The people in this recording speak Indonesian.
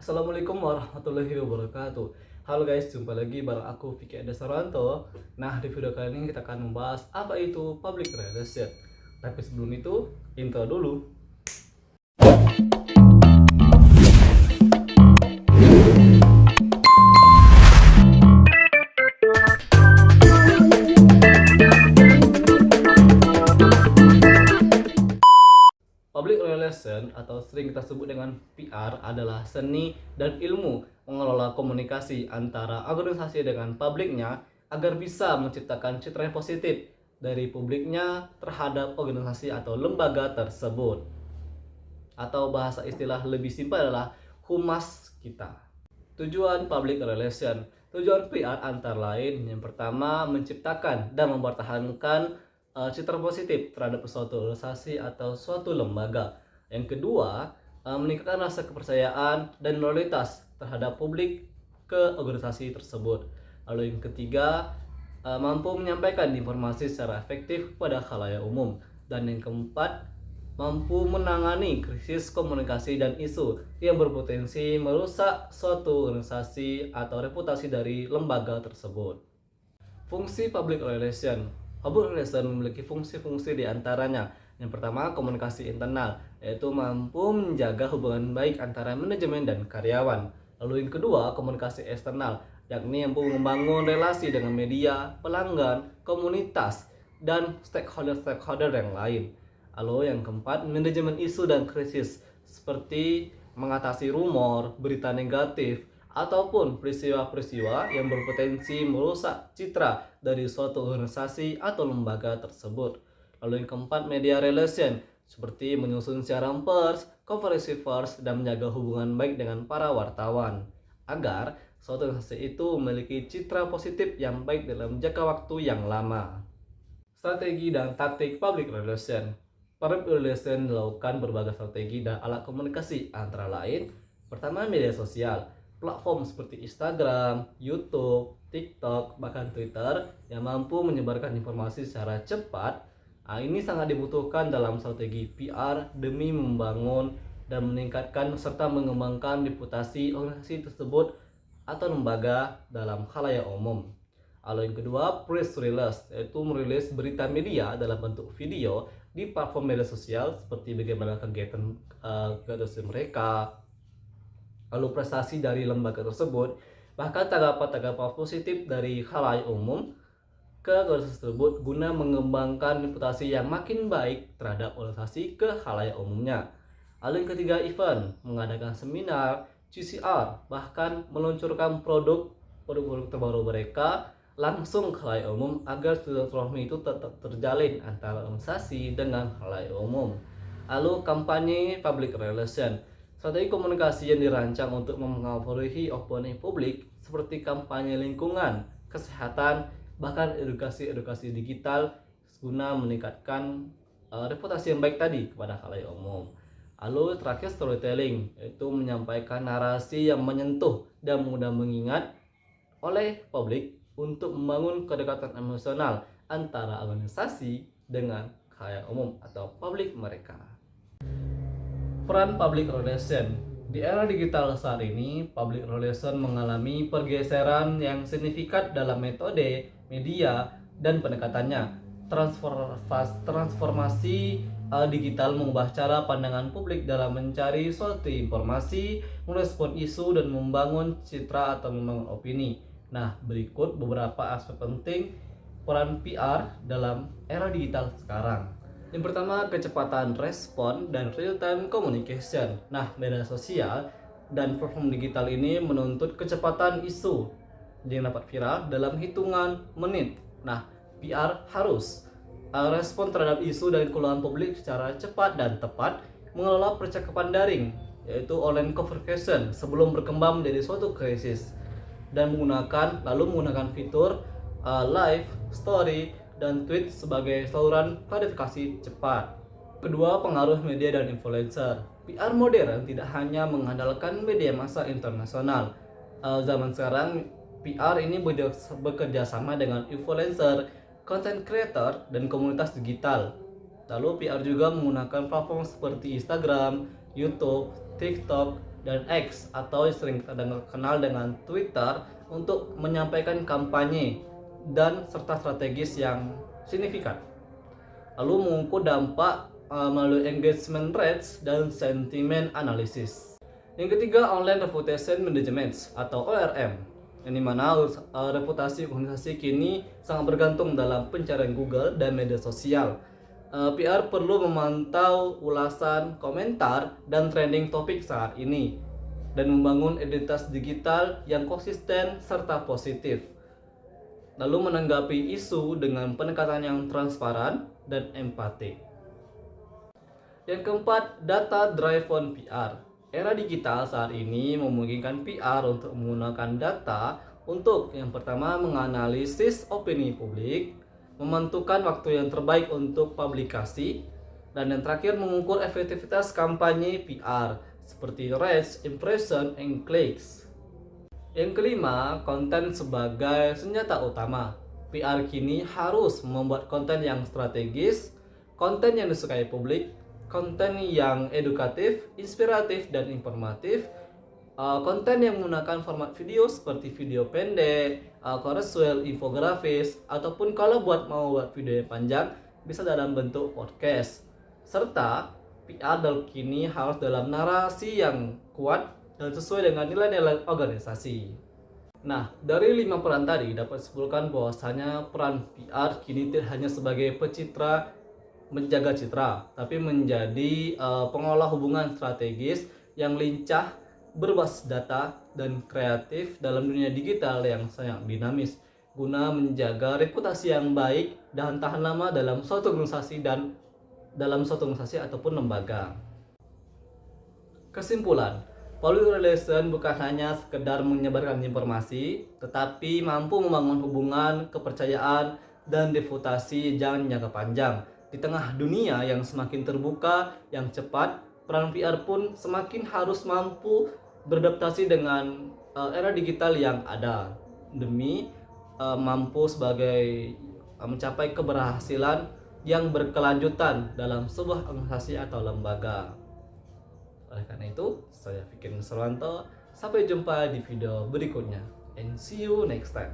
Assalamualaikum warahmatullahi wabarakatuh. Halo guys, jumpa lagi bareng aku Vicky Adasaranto. Nah, di video kali ini kita akan membahas apa itu public relation. Tapi sebelum itu, intro dulu. Public relation atau sering kita sebut dengan PR adalah seni dan ilmu mengelola komunikasi antara organisasi dengan publiknya agar bisa menciptakan citra yang positif dari publiknya terhadap organisasi atau lembaga tersebut. Atau bahasa istilah lebih simpel adalah humas kita. Tujuan public relation. Tujuan PR antara lain yang pertama menciptakan dan mempertahankan citra positif terhadap suatu organisasi atau suatu lembaga. Yang kedua, meningkatkan rasa kepercayaan dan loyalitas terhadap publik ke organisasi tersebut. Lalu yang ketiga, mampu menyampaikan informasi secara efektif kepada khalayak umum. Dan yang keempat, mampu menangani krisis komunikasi dan isu yang berpotensi merusak suatu organisasi atau reputasi dari lembaga tersebut. Fungsi public relation. Public relation memiliki fungsi-fungsi di antaranya. Yang pertama, komunikasi internal, yaitu mampu menjaga hubungan baik antara manajemen dan karyawan. Lalu yang kedua, komunikasi eksternal, yakni mampu membangun relasi dengan media, pelanggan, komunitas, dan stakeholder-stakeholder yang lain. Lalu yang keempat, manajemen isu dan krisis, seperti mengatasi rumor, berita negatif, ataupun peristiwa-peristiwa yang berpotensi merusak citra dari suatu organisasi atau lembaga tersebut. Lalu yang keempat, media relation, seperti menyusun siaran pers, konferensi pers, dan menjaga hubungan baik dengan para wartawan, agar suatu organisasi itu memiliki citra positif yang baik dalam jangka waktu yang lama. Strategi dan taktik public relation. Public relation dilakukan berbagai strategi dan alat komunikasi, antara lain, pertama, media sosial. Platform seperti Instagram, YouTube, TikTok, bahkan Twitter yang mampu menyebarkan informasi secara cepat. Ini sangat dibutuhkan dalam strategi PR demi membangun dan meningkatkan serta mengembangkan reputasi organisasi tersebut atau lembaga dalam khalayak umum. Lalu yang kedua, press release, yaitu merilis berita media dalam bentuk video di platform media sosial seperti bagaimana kegiatan mereka, lalu prestasi dari lembaga tersebut, bahkan tanggapan-tanggapan positif dari khalayak umum ke organisasi tersebut guna mengembangkan reputasi yang makin baik terhadap organisasi ke khalayak umumnya. Lalu yang ketiga, event, mengadakan seminar, CCR, bahkan meluncurkan produk terbaru mereka langsung ke khalayak umum agar silaturahmi itu tetap terjalin antara organisasi dengan khalayak umum. Lalu kampanye public relation, strategi komunikasi yang dirancang untuk mempengaruhi opini publik seperti kampanye lingkungan, kesehatan, bahkan edukasi digital guna meningkatkan reputasi yang baik tadi kepada khalayak umum. Lalu terakhir, storytelling, yaitu menyampaikan narasi yang menyentuh dan mudah mengingat oleh publik untuk membangun kedekatan emosional antara organisasi dengan khalayak umum atau publik mereka. Peran public relation. Di era digital saat ini, public relation mengalami pergeseran yang signifikan dalam metode, media, dan pendekatannya. Transformasi digital mengubah cara pandangan publik dalam mencari suatu informasi, merespon isu, dan membangun citra atau membangun opini. Nah, berikut beberapa aspek penting peran PR dalam era digital sekarang. Yang pertama, kecepatan respon dan real-time communication. Nah, media sosial dan platform digital ini menuntut kecepatan isu yang dapat viral dalam hitungan menit. Nah, PR harus respon terhadap isu dan keluhan publik secara cepat dan tepat, mengelola percakapan daring, yaitu online conversation sebelum berkembang menjadi suatu krisis, dan menggunakan fitur live, story, dan tweet sebagai saluran klarifikasi cepat. Kedua, pengaruh media dan influencer. PR modern tidak hanya mengandalkan media massa internasional. Zaman sekarang PR ini bekerja sama dengan influencer, content creator, dan komunitas digital. Lalu PR juga menggunakan platform seperti Instagram, YouTube, TikTok, dan X atau sering kita kenal dengan Twitter untuk menyampaikan kampanye dan serta strategis yang signifikan. Lalu mengukur dampak melalui engagement rates dan sentiment analysis. Yang ketiga, online reputation management atau ORM, yang dimana reputasi organisasi kini sangat bergantung dalam pencarian Google dan media sosial. PR perlu memantau ulasan, komentar, dan trending topik saat ini dan membangun identitas digital yang konsisten serta positif. Lalu menanggapi isu dengan pendekatan yang transparan dan empati. Yang keempat, data driven PR. Era digital saat ini memungkinkan PR untuk menggunakan data untuk yang pertama menganalisis opini publik, menentukan waktu yang terbaik untuk publikasi, dan yang terakhir mengukur efektivitas kampanye PR seperti reach, impression, and clicks. Yang kelima, konten sebagai senjata utama. PR kini harus membuat konten yang strategis, konten yang disukai publik, konten yang edukatif, inspiratif, dan informatif, konten yang menggunakan format video seperti video pendek, carousel, infografis, ataupun kalau mau buat video yang panjang bisa dalam bentuk podcast. Serta PR kini harus dalam narasi yang kuat dan sesuai dengan nilai-nilai organisasi. Nah, dari 5 peran tadi dapat disimpulkan bahwasanya peran PR kini tidak hanya sebagai pecitra menjaga citra, tapi menjadi pengolah hubungan strategis yang lincah, berbasis data, dan kreatif dalam dunia digital yang sangat dinamis guna menjaga reputasi yang baik dan tahan lama dalam suatu organisasi ataupun lembaga. Kesimpulan, public relation bukan hanya sekedar menyebarkan informasi, tetapi mampu membangun hubungan, kepercayaan, dan reputasi jangka panjang. Di tengah dunia yang semakin terbuka, yang cepat, peran PR pun semakin harus mampu beradaptasi dengan era digital yang ada demi mampu sebagai mencapai keberhasilan yang berkelanjutan dalam sebuah organisasi atau lembaga. Oleh karena itu, saya Fikir Nusrowanto. Sampai jumpa di video berikutnya, and see you next time.